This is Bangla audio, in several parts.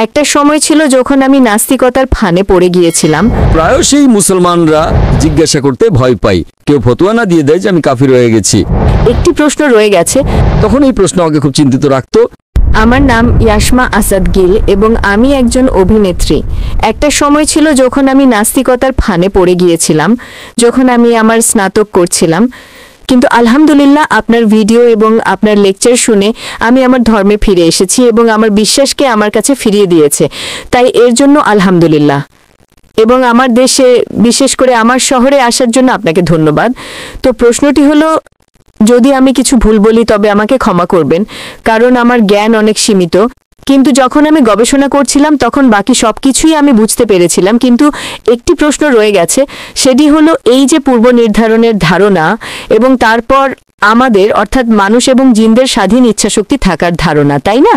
একটা সময় ছিল যখন আমি নাস্তিকতার ফানে পড়ে গিয়েছিলাম। প্রায়শই মুসলমানরা জিজ্ঞাসা করতে ভয় পায়, কেউ ফতোয়া না দিয়ে দেয় যে আমি কাফির হয়ে গেছি। একটি প্রশ্ন রয়ে গেছে। তখন এই প্রশ্ন আমাকে খুব চিন্তিত রাখতো। আমার নাম ইয়াসমা আসাদ গিল এবং আমি একজন অভিনেত্রী। একটা সময় ছিল যখন আমি নাস্তিকতার ফানে পড়ে গিয়েছিলাম, যখন আমি আমার স্নাতক করছিলাম। কিন্তু আলহামদুলিল্লাহ আপনার ভিডিও এবং আপনার লেকচার শুনে আমি আমার ধর্মে ফিরে এসেছি এবং আমার বিশ্বাসকে আমার কাছে ফিরিয়ে দিয়েছে। তাই এর জন্য আলহামদুলিল্লাহ। এবং আমার দেশে, বিশেষ করে আমার শহরে আসার জন্য আপনাকে ধন্যবাদ। তো প্রশ্নটি হলো, যদি আমি কিছু ভুল বলি তবে আমাকে ক্ষমা করবেন, কারণ আমার জ্ঞান অনেক সীমিত। কিন্তু যখন আমি গবেষণা করছিলাম তখন বাকি সব কিছুই আমি বুঝতে পেরেছিলাম। কিন্তু একটি প্রশ্ন রয়ে গেছে, সেটি হলো এই যে পূর্ব নির্ধারণের ধারণা এবং তারপর আমাদের অর্থাৎ মানুষ এবং জিনদের স্বাধীন ইচ্ছাশক্তি থাকার ধারণা, তাই না?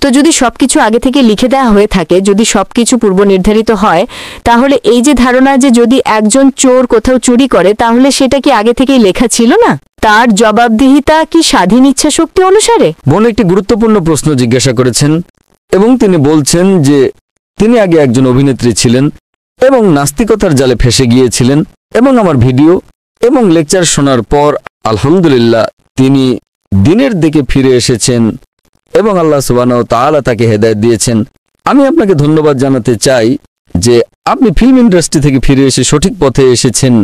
তো যদি সবকিছু আগে থেকে লিখে দেওয়া হয়ে থাকে, যদি সবকিছু পূর্ব নির্ধারিত হয়, তাহলে এই যে ধারণা যে যদি একজন চোর কোথাও চুরি করে তাহলে সেটা কি আগে থেকেই লেখা ছিল না? তার জবাবদিহিতা কি স্বাধীন ইচ্ছাশক্তি অনুসারে? বোন একটি গুরুত্বপূর্ণ প্রশ্ন জিজ্ঞাসা করেছেন এবং তিনি বলছেন যে তিনি আগে একজন অভিনেত্রী ছিলেন এবং নাস্তিকতার জালে ফেঁসে গিয়েছিলেন এবং আমার ভিডিও এবং লেকচার শোনার পর আলহামদুলিল্লাহ তিনি দিনের দিকে ফিরে এসেছেন এবং আল্লাহ সুবহানাহু ওয়া তাআলা তাকে হেদায়েত দিয়েছেন। আমি আপনাকে ধন্যবাদ জানাতে চাই যে আপনি ফিল্ম ইন্ডাস্ট্রি থেকে ফিরে এসে সঠিক পথে এসেছেন।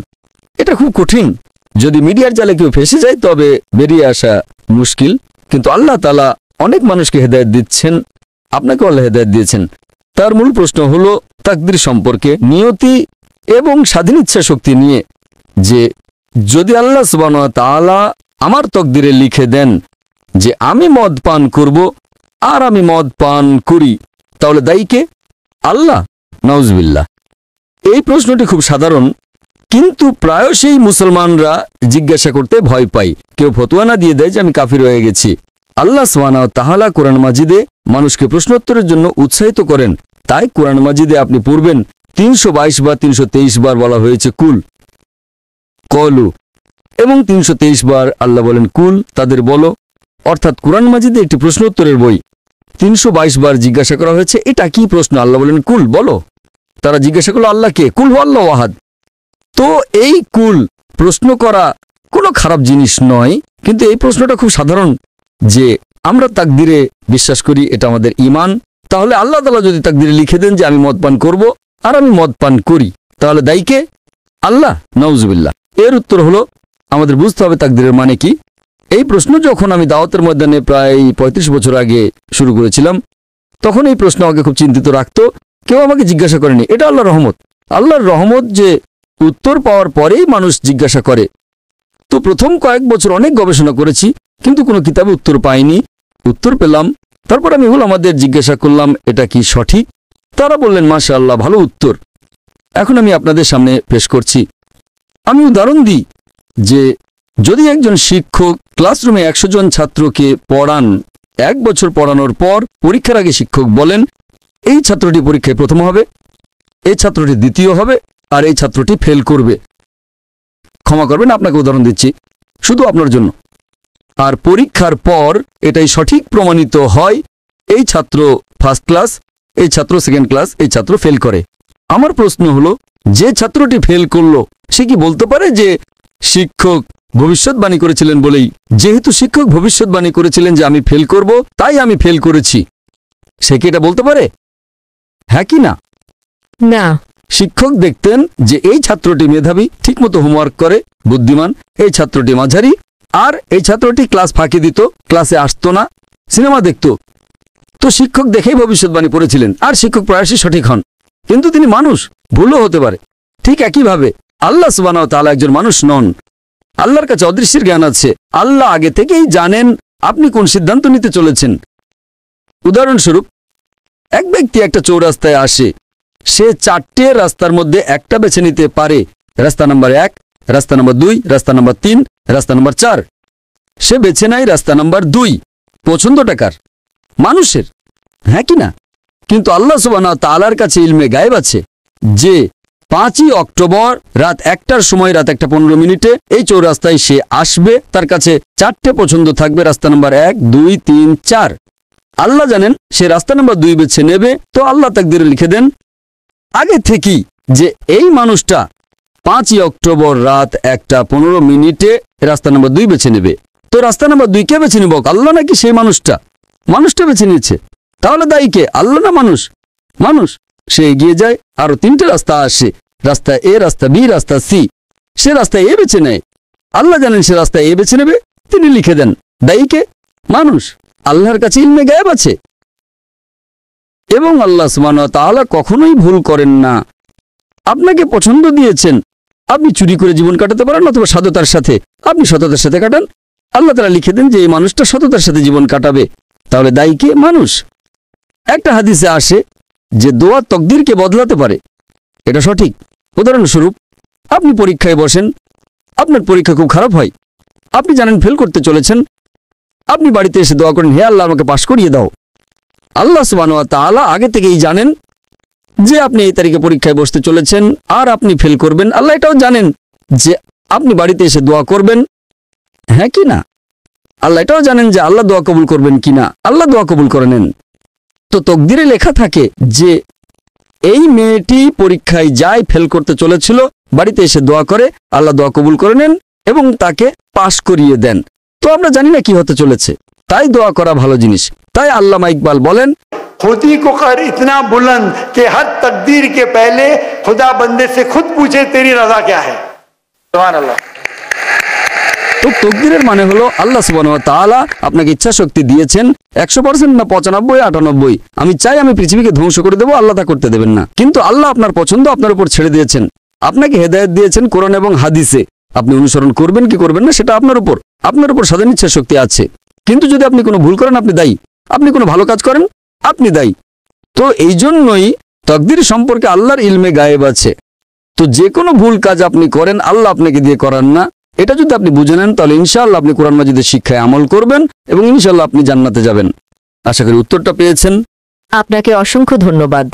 এটা খুব কঠিন। যদি মিডিয়ার জালে কেউ ফেঁসে যায় তবে বেরিয়ে আসা মুশকিল, কিন্তু আল্লাহ তাআলা অনেক মানুষকে হেদায়েত দিচ্ছেন, আপনাকে আল্লাহ হেদায়েত দিয়েছেন। তার মূল প্রশ্ন হলো তাকদীর সম্পর্কে, নিয়তি এবং স্বাধীন ইচ্ছা শক্তি নিয়ে, যে যদি আল্লাহ সুবহানাহু ওয়া তাআলা আমার তকদিরে লিখে দেন যে আমি মদ পান করব আর আমি মদ পান করি, তাহলে দায়ী কে? আল্লাহ? নাউজুবিল্লাহ। এই প্রশ্নটি খুব সাধারণ, কিন্তু প্রায়শই মুসলমানরা জিজ্ঞাসা করতে ভয় পায়, কেউ ফতোয়া না দিয়ে দেয় যে আমি কাফির হয়ে গেছি। আল্লাহ সুবহানাহু ওয়া তাআলা কোরআন মাজিদে মানুষকে প্রশ্নোত্তরের জন্য উৎসাহিত করেন। তাই কোরআন মাজিদে আপনি পড়বেন 322 বা 323 বার বলা হয়েছে কুল, কলু, এবং 323 বার আল্লাহ বলেন কুল, তাদের বলো। অর্থাৎ কোরআন মাজিদে একটি প্রশ্নোত্তরের বই। 322 বার জিজ্ঞাসা করা হয়েছে এটা কি প্রশ্ন, আল্লাহ বলেন কুল, বলো। তারা জিজ্ঞাসা করলো আল্লাহকে, কুল হুয়াল্লাহু আহাদ। তো এই কুল প্রশ্ন করা কোনো খারাপ জিনিস নয়, কিন্তু এই প্রশ্নটা খুব সাধারণ যে আমরা তাকদিরে বিশ্বাস করি, এটা আমাদের ঈমান। তাহলে আল্লাহ তাআলা যদি তাকদিরে লিখে দেন যে আমি মদ পান করব আর আমি মদ পান করি, তাহলে দায়ী কে? আল্লাহ? নাউজুবিল্লাহ। এর উত্তর হলো আমাদের বুঝতে হবে তাকদিরের মানে কি। এই প্রশ্ন যখন আমি দাওয়াতের ময়দানে প্রায় 35 বছর আগে শুরু করেছিলাম, তখন এই প্রশ্ন আমাকে খুব চিন্তিত রাখতো। কেউ আমাকে জিজ্ঞাসা করেনি। এটা আল্লাহর রহমত। আল্লাহর রহমত যে উত্তর পাওয়ার পরেই মানুষ জিজ্ঞাসা করে। তো প্রথম কয়েক বছর অনেক গবেষণা করেছি, কিন্তু কোনো কিতাবে উত্তর পাইনি। উত্তর পেলাম, তারপর আমি আমাদের জিজ্ঞাসা করলাম এটা কি সঠিক। তারা বললেন মাশাআল্লাহ, ভালো উত্তর। এখন আমি আপনাদের সামনে পেশ করছি। আমি উদাহরণ দিই যে যদি একজন শিক্ষক ক্লাসরুমে 100 জন ছাত্রকে পড়ান, 1 বছর পড়ানোর পর পরীক্ষার আগে শিক্ষক বলেন এই ছাত্রটি পরীক্ষায় প্রথম হবে, এই ছাত্রটি দ্বিতীয় হবে আর এই ছাত্রটি ফেল করবে। ক্ষমা করবেন, আপনাকে উদাহরণ দিচ্ছি শুধু আপনার জন্য। আর পরীক্ষার পর এটাই সঠিক প্রমাণিত হয় এই ছাত্র ফার্স্ট ক্লাস, এই ছাত্র সেকেন্ড ক্লাস, এই ছাত্র ফেল করে। আমার প্রশ্ন হলো, যে ছাত্রটি ফেল করলো সে কি বলতে পারে যে শিক্ষক ভবিষ্যৎবাণী করেছিলেন বলেই, যেহেতু শিক্ষক ভবিষ্যৎবাণী করেছিলেন যে আমি ফেল করব তাই আমি ফেল করেছি, সে কি এটা বলতে পারে? হ্যাঁ কি না? না। শিক্ষক দেখতেন যে এই ছাত্রটি মেধাবী, ঠিকমতো হোমওয়ার্ক করে, বুদ্ধিমান, এই ছাত্রটি মাঝারি, আর এই ছাত্রটি ক্লাস ফাঁকি দিত, ক্লাসে আসতো না, সিনেমা দেখত। তো শিক্ষক দেখেই ভবিষ্যৎবাণী পড়েছিলেন, আর শিক্ষক প্রায়শই সঠিক হন। কিন্তু তিনি মানুষ, ভুলও হতে পারে। ঠিক একইভাবে আল্লাহ সুবহানাহু ওয়া তাআলা একজন মানুষ নন। আল্লাহর কাছে অদৃশ্যের জ্ঞান আছে। আল্লাহ আগে থেকেই জানেন আপনি কোন সিদ্ধান্ত নিতে চলেছেন। উদাহরণস্বরূপ, এক ব্যক্তি একটা চৌরাস্তায় আসে, সে 4টে রাস্তার মধ্যে একটা বেছে নিতে পারে, রাস্তা নাম্বার 1, রাস্তা নাম্বার 2, রাস্তা নাম্বার 3, রাস্তা নাম্বার 4। সে বেছে নেয় রাস্তা নাম্বার 2। পছন্দটা কার? মানুষের, হ্যাঁ কি না? কিন্তু আল্লাহ সুবহানাহু ওয়া তাআলার কাছে ইলমে গায়েব আছে যে 5ই অক্টোবর রাত 1টার সময়, রাত 1:15 এই চৌরাস্তায় সে আসবে, তার কাছে 4টে পছন্দ থাকবে, রাস্তা নাম্বার 1, 2, 3, 4। আল্লাহ জানেন সে রাস্তা নাম্বার 2 বেছে নেবে, তো আল্লাহ তাকদিরে লিখে দেন আগে থেকেই যে এই মানুষটা 5 অক্টোবর রাত 1:15 রাস্তা নাম্বার 2 বেছে নেবে। তো রাস্তা নাম্বার 2 কে বেছে নেব, আল্লাহ নাকি সেই মানুষটা? মানুষটা বেছে নিয়েছে। তাহলে দায়ী কে, আল্লাহ না মানুষ? মানুষ। সে এগিয়ে যায়, আরো 3টে রাস্তা আসে, রাস্তা এ, রাস্তা বি, রাস্তা সি। সে রাস্তা এ বেছে নেয়, আল্লাহ জানেন সে রাস্তা এ বেছে নেবে, তিনি লিখে দেন। দায়ী কে? মানুষ। আল্লাহর কাছে ইলমে গায়েব আছে এবং আল্লাহ সুবহানাহু ওয়া তাআলা কখনোই ভুল করেন না। আপনাকে পছন্দ দিয়েছেন, আপনি চুরি করে জীবন কাটাতে পারেন অথবা সততার সাথে, আপনি সততার সাথে কাটান, আল্লাহ তাআলা লিখে দেন যে এই মানুষটা সততার সাথে জীবন কাটাবে। তাহলে দায়ী কে? মানুষ। একটা হাদিসে আসে যে দোয়া তকদিরকে বদলাতে পারে, এটা সঠিক। উদাহরণস্বরূপ, আপনি পরীক্ষায় বসেন, আপনার পরীক্ষা খুব খারাপ হয়, আপনি জানেন ফেল করতে চলেছেন, আপনি বাড়িতে এসে দোয়া করেন, হে আল্লাহ আমাকে পাশ করিয়ে দাও। আল্লাহ সুবহানাহু ওয়া তাআলা আগে থেকেই জানেন যে আপনি এই তারিখে পরীক্ষায় বসতে চলেছেন আর আপনি ফেল করবেন। আল্লাহ এটাও জানেন যে আপনি বাড়িতে এসে দোয়া করবেন, হ্যাঁ কি না? আল্লাহ এটাও জানেন যে আল্লাহ দোয়া কবুল করবেন কিনা। আল্লাহ দোয়া কবুল করে নেন। তো তকদিরে লেখা থাকে যে এই মেয়েটি পরীক্ষায় যায়, ফেল করতে চলেছিল, বাড়িতে এসে দোয়া করে, আল্লাহ দোয়া কবুল করে নেন এবং তাকে পাশ করিয়ে দেন। তো আমরা জানি না কি হতে চলেছে, তাই দোয়া করা ভালো জিনিস। তাই আল্লামা ইকবাল বলেন, खुदी को कर इतना बुलंद कि हर तकदीर के पहले खुदा बंदे से खुद पूछे तेरी रजा क्या है। सुभान अल्लाह। তো তকদিরের মানে হলো আল্লাহ সুবহানাহু ওয়া তাআলা আপনাকে ইচ্ছা শক্তি দিয়েছেন 100% না 95, 98। আমি চাই আমি পৃথিবীকে ধ্বংস করে দেবো, আল্লাহ তা করতে দেবেন না। কিন্তু আল্লাহ আপনার পছন্দ আপনার উপর ছেড়ে দিয়েছেন, আপনাকে হেদায়েত দিয়েছেন কোরআন এবং হাদিসে। আপনি অনুসরণ করবেন কি করবেন না সেটা আপনার উপর স্বাধীন ইচ্ছা শক্তি আছে। কিন্তু যদি আপনি কোনো ভুল করেন আপনি দায়ী, আপনি কোনো ভালো কাজ করেন আপনি দায়ী। তো এই জন্যই তকদির সম্পর্কে আল্লাহর ইলমে গায়েব আছে। তো যে কোনো ভুল কাজ আপনি করেন আল্লাহ আপনাকে দিয়ে করান না। এটা যদি আপনি বুঝে নেন তাহলে ইনশাআল্লাহ আপনি কোরআন মাজিদের শিক্ষায় আমল করবেন এবং ইনশাআল্লাহ আপনি জান্নাতে যাবেন। আশা করি উত্তরটা পেয়েছেন। আপনাকে অসংখ্য ধন্যবাদ।